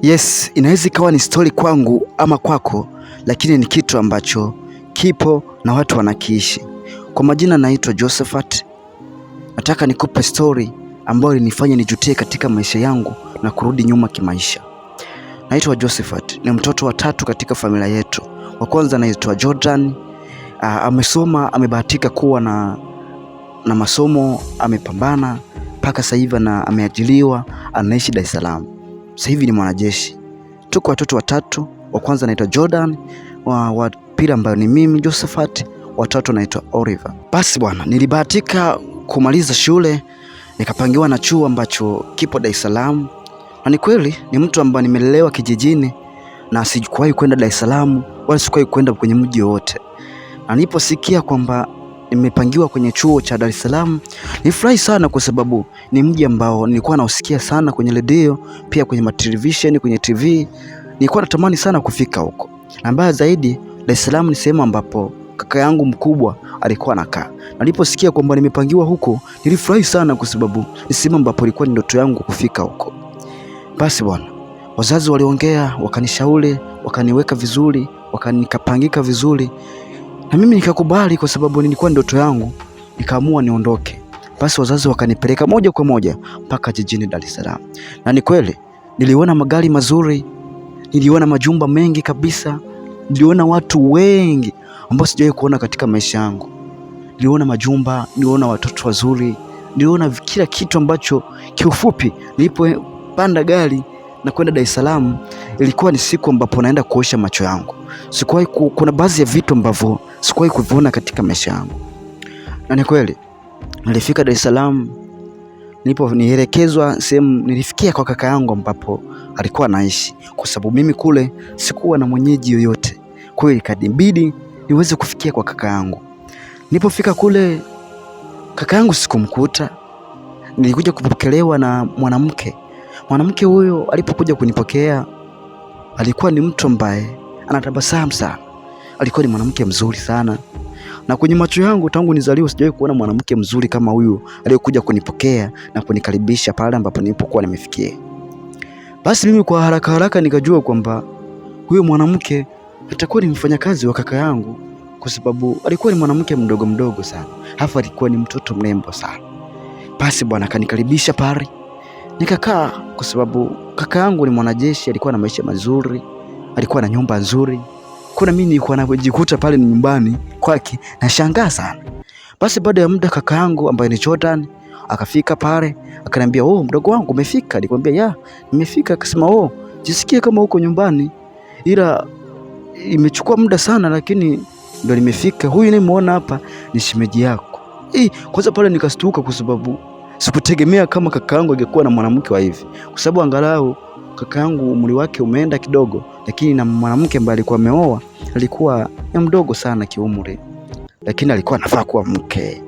Yes, inaweza ikawa ni story kwangu ama kwako, lakini ni kitu ambacho kipo na watu wanakiishi. Kwa majina naitwa Josephat. Nataka nikupe story ambayo ilinifanya nijutie katika maisha yangu na kurudi nyuma kimaisha. Naitwa Josephat, ni mtoto wa tatu katika familia yetu. Wa kwanza anaitwa Jordan, amesoma, amebahatika kuwa na masomo, amepambana mpaka sasa hivi na ameajiliwa, anaishi Dar es Salaam. Sasa hivi ni mwanajeshi. Tuko watoto watatu. Wa kwanza anaitwa Jordan, wa pili ambaye ni mimi Josephat, wa tatu anaitwa Oliver. Basi bwana, nilibahatika kumaliza shule, nikapangiwa na chuo ambacho kipo Dar es Salaam. Na ni kweli ni mtu ambaye nimelelewa kijijini na sikuwahi kwenda Dar es Salaam wala sikuwahi kwenda kwenye mji wote. Na niliposikia kwamba nimepangiwa kwenye chuo cha Dar es Salaam, nilifurahi sana kwa sababu ni mji ambao nilikuwa nausikia sana kwenye redio, pia kwenye television, kwenye TV. Nilikuwa natamani sana kufika huko. Na mbaya zaidi, Dar es Salaam ni sehemu ambapo kaka yangu mkubwa alikuwa anakaa. Na niliposikia kwamba nimepangiwa huko, nilifurahi sana kwa sababu ni sehemu ambapo ilikuwa ni ndoto yangu kufika huko. Basi bwana, wazazi waliongea, wakanishauri, wakaniweka vizuri, wakanikapangika vizuri. Na mimi nikakubali kwa sababu nilikuwa ndoto yangu, nikaamua niondoke. Basi wazazi wakanipeleka moja kwa moja mpaka jijini Dar es Salaam. Na ni kweli, niliona magari mazuri, niliona majumba mengi kabisa, niliona watu wengi ambao sijawahi kuona katika maisha yangu. Niliona majumba, niliona watoto wazuri, niliona kila kitu ambacho kiufupi nilipopanda gari na kwenda Dar es Salaam ilikuwa ni siku ambapo naenda kuosha macho yangu. Kuna baadhi ya vitu ambavyo sikuwahi kuviona katika maisha yangu. Na ni kweli nilifika Dar es Salaam, nielekezwa sehemu, nilifikia kwa kaka yangu ambapo alikuwa anaishi, kwa sababu mimi kule sikuwa na mwenyeji yoyote. Kwa hiyo ikabidi niweze kufikia kwa kaka yangu. Nilipofika kule, kaka yangu sikumkuta. Nilikuja kupokelewa na mwanamke. Mwanamke huyo alipokuja kunipokea alikuwa ni mtu ambaye anatabasamu sana. Alikuwa ni mwanamke mzuri sana. Na kwenye macho yangu tangu nizaliwe sijawahi kuona mwanamke mzuri kama huyu aliyekuja kunipokea na kunikaribisha pale ambapo nilipokuwa nimefikia. Basi mimi kwa haraka haraka nikajua kwamba huyo mwanamke atakuwa ni mfanyakazi wa kaka yangu, kwa sababu alikuwa ni mwanamke mdogo sana. Halafu alikuwa ni mtoto mrembo sana. Basi bwana akanikaribisha pale. Nikakaa kwa sababu kaka yangu ni mwanajeshi, alikuwa na maisha mazuri, alikuwa na nyumba nzuri. Kuna mimi nilikuwa najikuta pale nyumbani kwake na shangaa sana. Basi baada ya muda kaka yangu ambaye ni Jordan akafika pale, akaniambia, "Oh, mdogo wangu umefika?" Nikamwambia, "Ya, nimefika." Akasema, "Oh, jisikie kama uko nyumbani. Ila imechukua muda sana lakini ndio nimefika. Huyu nimeona hapa ni shemeji yako." Kwanza pale nikastuka kwa sababu sikutegemea kama kaka yangu angekuwa na mwanamke wa hivi. Kwa sababu angalau kaka yangu umri wake umeenda kidogo, lakini na mwanamke ambaye alikuwa ameoa alikuwa ni mdogo sana kiumri, lakini alikuwa anafaa kuwa mke.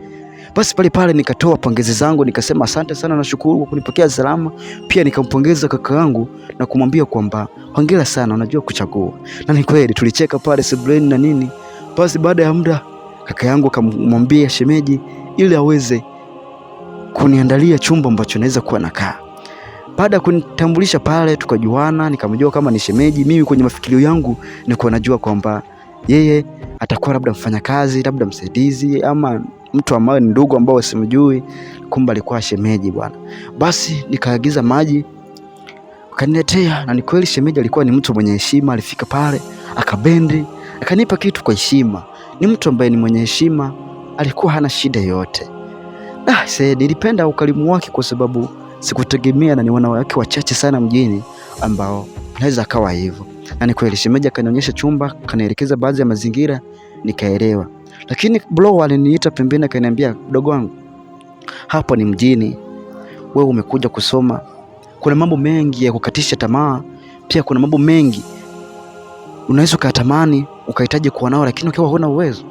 Basi pale nikatoa pongezi zangu, nikasema asante sana, nashukuru kwa kunipokea salama. Pia nikampongeza kaka yangu na kumwambia kwamba hongera sana, unajua kuchagua. Na ni kweli tulicheka pale sebuleni na nini. Basi baada ya muda kaka yangu akamwambia shemeji ili aweze kuniandalia chumba ambacho naweza kuwa nakaa. Baada ya kunitambulisha pale tukajuana, nikamjua kama ni shemeji. Mimi kwenye mafikirio yangu nilikuwa najua kwamba yeye atakuwa labda mfanyakazi, labda msaidizi ama mtu ambaye ni ndugu ambao simjui, kumbe alikuwa shemeji bwana. Basi nikaagiza maji, akaniletea, na ni kweli shemeji alikuwa ni mtu mwenye heshima. Alifika pale, akabendi, akanipa kitu kwa heshima. Ni mtu ambaye ni mwenye heshima, alikuwa hana shida yoyote. Nilipenda ukarimu wake kwa sababu sikutegemea, na ni wanawake wachache sana mjini ambao naweza akawa hivyo. Na ni kweli shemeji akanionyesha chumba, kanielekeza baadhi ya mazingira, nikaelewa. Lakini bro aliniita pembeni akaniambia, "Mdogo wangu, hapa ni mjini. Wewe umekuja kusoma. Kuna mambo mengi ya kukatisha tamaa. Pia kuna mambo mengi unaweza ukatamani, ukahitaji kuwa nao lakini ukiwa huna uwezo."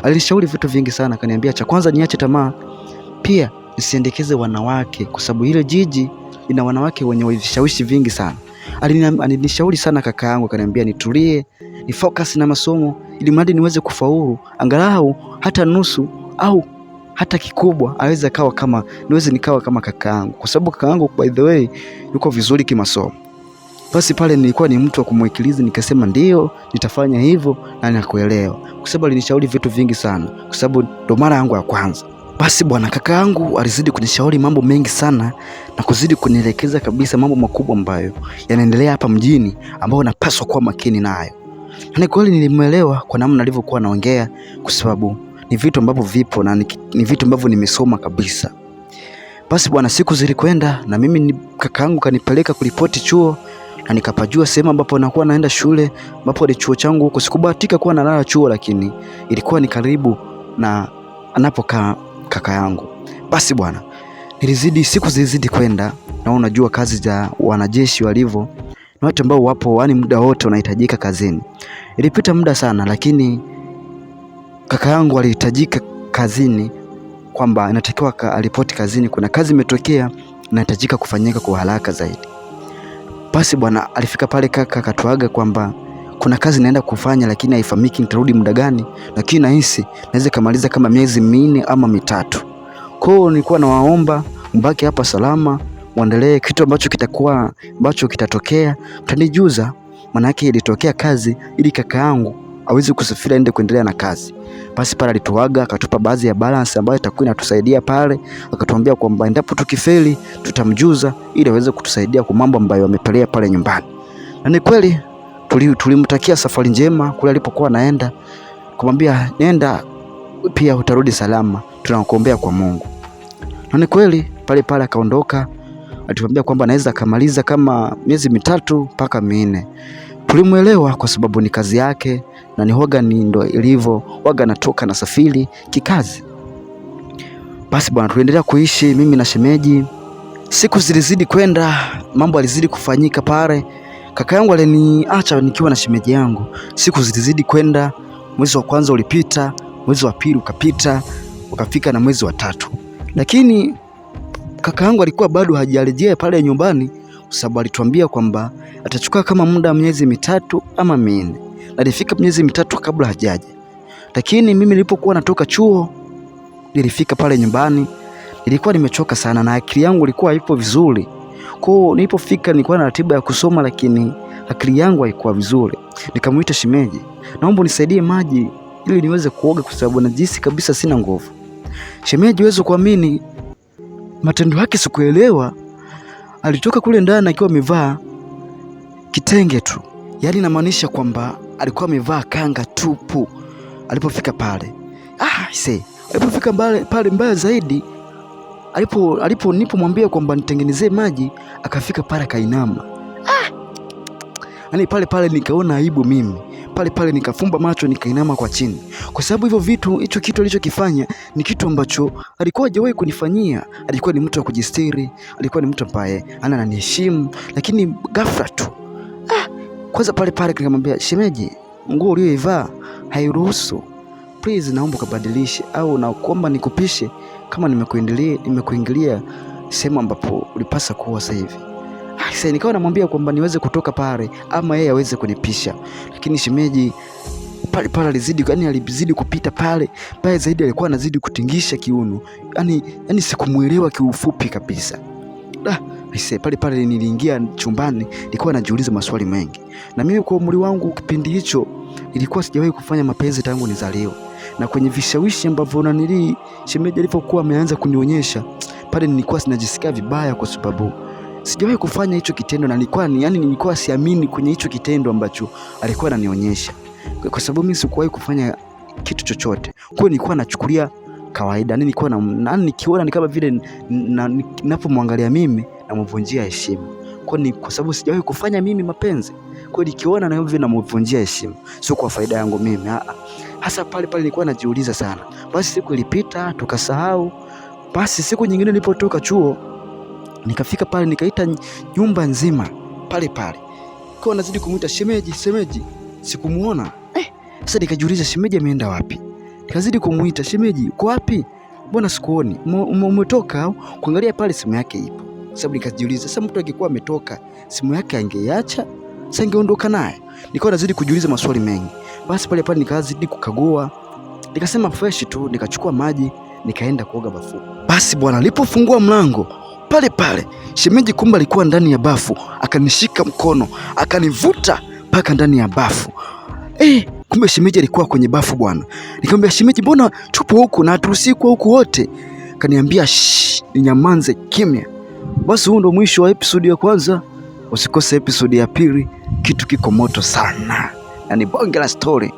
Alinishauri vitu vingi sana, akaniambia cha kwanza niache tamaa. Pia nisiendekeze wanawake kwa sababu ile jiji ina wanawake wenye vishawishi vingi sana. Alinishauri sana kaka yangu, akaniambia nitulie, ni focus na masomo ili mradi niweze kufaulu angalau hata nusu au hata kikubwa niweze nikawa kama kaka yangu, kwa sababu kaka yangu by the way yuko vizuri kimasomo. Basi pale nilikuwa ni mtu wa kumwikiliza, nikasema ndio nitafanya hivyo na ninakuelewa, kwa sababu alinishauri vitu vingi sana, kwa sababu ndo mara yangu ya kwanza. Basi bwana, kaka yangu alizidi kunishauri mambo mengi sana na kuzidi kunielekeza kabisa mambo makubwa ambayo yanaendelea hapa mjini, ambayo napaswa kuwa makini nayo. Na kweli nilimuelewa kwa namna alivyokuwa anaongea, kwa sababu ni vitu ambavyo vipo na ni vitu ambavyo nimesoma kabisa. Basi bwana, siku zilikwenda na mimi kaka yangu kanipeleka kuripoti chuo, na nikapajua sehemu ambapo nakuwa naenda shule, ambapo ni chuo changu huko. Sikubahatika kuwa nalala chuo, lakini ilikuwa ni karibu na anapokaa kaka yangu. Basi bwana, siku zilizidi kwenda, na unajua kazi za wanajeshi walivyo, na watu ambao wapo yani muda wote wanahitajika kazini. Ilipita muda sana, lakini kaka yangu alihitajika kazini, kwamba inatakiwa alipoti kazini, kuna kazi imetokea inahitajika kufanyika kwa haraka zaidi. Basi bwana, alifika pale kaka akatuaga kwamba kuna kazi naenda kufanya, lakini haifahamiki nitarudi muda gani, lakini nahisi naweza kumaliza kama miezi 4 ama 3. Kwa hiyo nilikuwa nawaomba mbaki hapa salama, muendelee, kitu ambacho kitatokea mtanijuza, maana yake ilitokea kazi ili kaka yangu aweze kusafiri aende kuendelea na kazi. Basi pale alituaga, akatupa baadhi ya balance ambayo itakuwa inatusaidia pale, akatuambia kwamba endapo tukifeli tutamjuza ili aweze kutusaidia kwa mambo ambayo amepelea pale nyumbani. Na ni kweli tulimtakia safari njema kule alipokuwa anaenda, kumwambia nenda pia utarudi salama, tunakuombea kwa Mungu. Na ni kweli pale akaondoka, alituambia kwamba anaweza kamaliza kama miezi 3 mpaka 4. Tulimuelewa kwa sababu ni kazi yake na ni hoga, ni ndo ilivyo, waga natoka na safari kikazi. Basi bwana, tuendelea kuishi mimi na shemeji. Siku zilizidi kwenda, mambo alizidi kufanyika pale. Kaka yangu aliniacha nikiwa na shemeji yangu. Siku zilizidi kwenda, mwezi wa kwanza ulipita, mwezi wa pili ukapita, ukafika na mwezi wa 3. Lakini kaka yangu alikuwa bado hajarejea pale nyumbani, kwa sababu alituambia kwamba atachukua kama muda miezi 3 ama 4. Alifika miezi 3 kabla hajaja. Lakini mimi nilipokuwa natoka chuo, nilifika pale nyumbani, nilikuwa nimechoka sana na akili yangu ilikuwa haipo vizuri. Kwa hiyo nilipofika nilikuwa na ratiba ya kusoma, lakini akili yangu haikuwa vizuri. Nikamuita shemeji, naomba unisaidie maji ili niweze kuoga kwa sababu najisi kabisa sina nguvu. Shemeji, uweze kuamini matendo yake sikuelewa. Alitoka kule ndani akiwa amevaa kitenge tu. Yaani inamaanisha kwamba alikuwa amevaa kanga tupu alipofika pale. Alipofika pale mbaya zaidi, nilipomwambia kwamba nitengenezee maji, akafika pale kainama. Yaani pale nikaona aibu mimi. Pale nikafumba macho, nikainama kwa chini. Kwa sababu hicho kitu alichokifanya ni kitu ambacho alikuwa hajawahi kunifanyia. Alikuwa ni mtu wa kujistiri, alikuwa ni mtu ambaye ananiheshimu, lakini ghafla tu. Kwanza pale nikamwambia, shemeji, nguo uliyoivaa hairuhusu. Please naomba kubadilisha au naomba nikupishe kama nimekuingilia sehemu ambapo ulipasa kuwa sasa hivi. Sasa nikawa namwambia kwamba niweze kutoka pale ama yeye aweze kunipisha. Lakini shemeji pale alizidi kupita pale zaidi, alikuwa anazidi kutingisha kiuno. Yaani sikumuelewa kiufupi kabisa. Pale niliingia chumbani, nilikuwa najiuliza maswali mengi. Na mimi kwa umri wangu kipindi hicho nilikuwa sijawahi kufanya mapenzi tangu nizaliwe. Na kwenye vishawishi ambavyo shemeji alipokuwa ameanza kunionyesha, pale nilikuwa sinajisikia vibaya kwa sababu sijawahi kufanya hicho kitendo, na nilikuwa siamini kwenye hicho kitendo ambacho alikuwa ananionyesha. Kwa sababu mimi sikuwahi kufanya kitu chochote. Kwa hiyo nilikuwa nachukulia kawaida. Nilikuwa nikiona ni kama vile ninapomwangalia mimi namvunjia heshima. Kwa sababu sijawahi kufanya mimi mapenzi. Kwa hiyo nikiona na hivi namvunjia heshima. Sio kwa faida yangu mimi. Hasa pale nilikuwa najiuliza sana. Basi siku ilipita tukasahau. Basi siku nyingine nilipotoka chuo, nikafika pale nikaita nyumba nzima pale. Kwa nazidi kumuita shemeji, sikumuona. Sasa nikajiuliza shemeji ameenda wapi? Nikazidi kumuita, shemeji, uko wapi? Mbona sikuoni? Umetoka au? Kuangalia pale simu yake ipo. Sababu nikajiuliza, sasa mtu akikuwa ametoka, simu yake angeiacha, sasa angeondoka naye. Nikawa nazidi kujiuliza maswali mengi. Basi pale nikazidi kukagua. Nikasema fresh tu, nikachukua maji, nikaenda kuoga bafuni. Basi bwana, nilipofungua mlango, Pale pale shemeji kumbe alikuwa ndani ya bafu, akanishika mkono akanivuta mpaka ndani ya bafu. Kumbe shemeji alikuwa kwenye bafu bwana. Nikamwambia shemeji, mbona tupo huku na haturuhusiwi kuwa huku wote? Kaniambia ninyamanze kimya. Basi huu ndo mwisho wa episodi ya kwanza. Usikose episodi ya pili, kitu kiko moto sana na ni bonge la story.